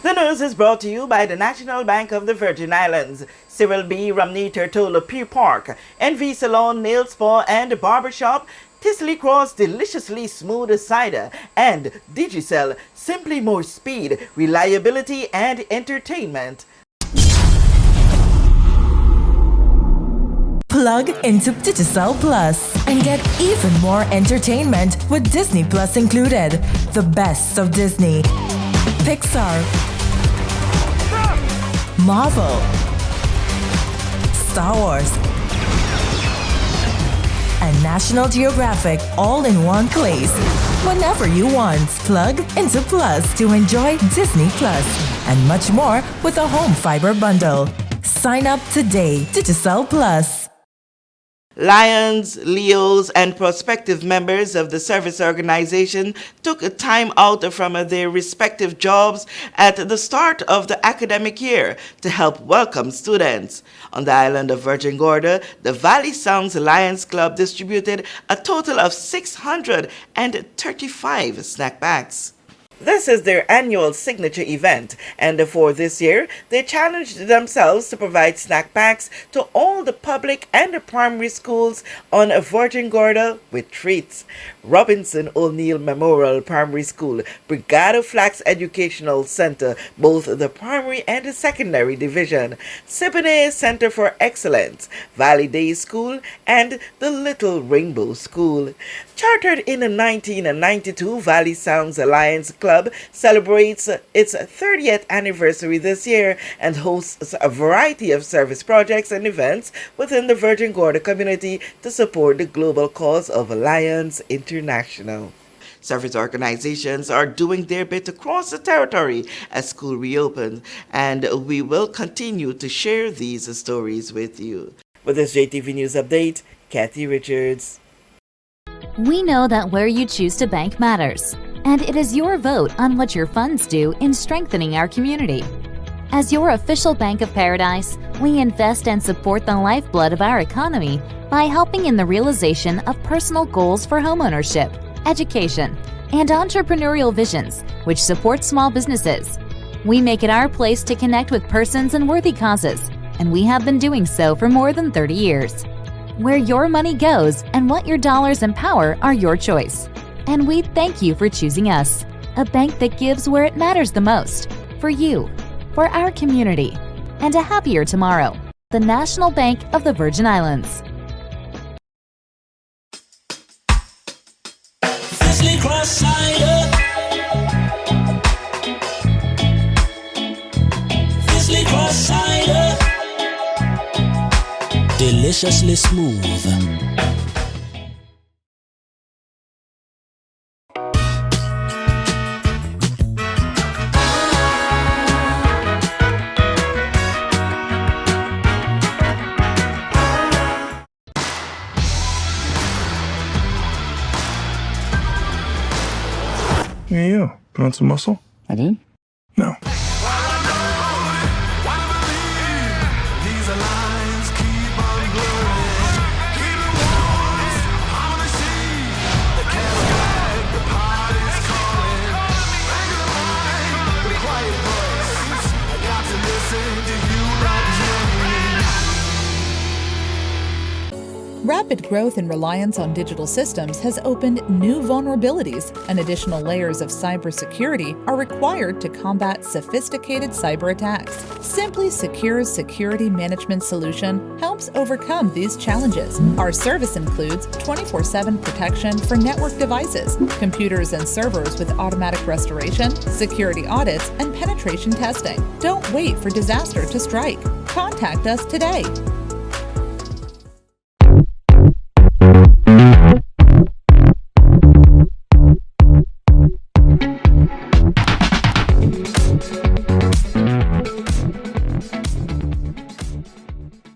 The news is brought to you by the National Bank of the Virgin Islands, Cyril B. Romney Tertola Pier Park, NV Salon, Nail Spa and Barbershop, Tisley Cross Deliciously Smooth Cider, and Digicel, simply more speed, reliability and entertainment. Plug into Digicel Plus and get even more entertainment with Disney Plus included. The best of Disney, Pixar, Marvel, Star Wars, and National Geographic all in one place. Whenever you want, plug into Plus to enjoy Disney Plus and much more with a home fiber bundle. Sign up today. Digicel Plus. Lions, Leos, and prospective members of the service organization took a time out from their respective jobs at the start of the academic year to help welcome students. On the island of Virgin Gorda, the Valley Sounds Lions Club distributed a total of 635 snack packs. This is their annual signature event, and for this year, they challenged themselves to provide snack packs to all the public and primary schools on Virgin Gorda with treats. Robinson O'Neill Memorial Primary School, Brigado Flax Educational Center, both the primary and the secondary division, Siboney Center for Excellence, Valley Day School, and the Little Rainbow School. Chartered in 1992, Valley Sounds Alliance Club celebrates its 30th anniversary this year and hosts a variety of service projects and events within the Virgin Gorda community to support the global cause of Lions International. Service organizations are doing their bit across the territory as school reopens, and we will continue to share these stories with you. With this JTV News Update, Kathy Richards. We know that where you choose to bank matters, and it is your vote on what your funds do in strengthening our community. As your official Bank of Paradise, we invest and support the lifeblood of our economy by helping in the realization of personal goals for homeownership, education, and entrepreneurial visions, which support small businesses. We make it our place to connect with persons and worthy causes, and we have been doing so for more than 30 years. Where your money goes and what your dollars empower are your choice. And we thank you for choosing us, a bank that gives where it matters the most, for you, for our community, and a happier tomorrow. The National Bank of the Virgin Islands. Fisley Cross Cider. Fisley Cross Cider. Deliciously smooth. Hey, you. Put on some muscle? I did? No. Rapid growth and reliance on digital systems has opened new vulnerabilities, and additional layers of cybersecurity are required to combat sophisticated cyber attacks. Simply Secure's security management solution helps overcome these challenges. Our service includes 24/7 protection for network devices, computers and servers with automatic restoration, security audits, and penetration testing. Don't wait for disaster to strike. Contact us today.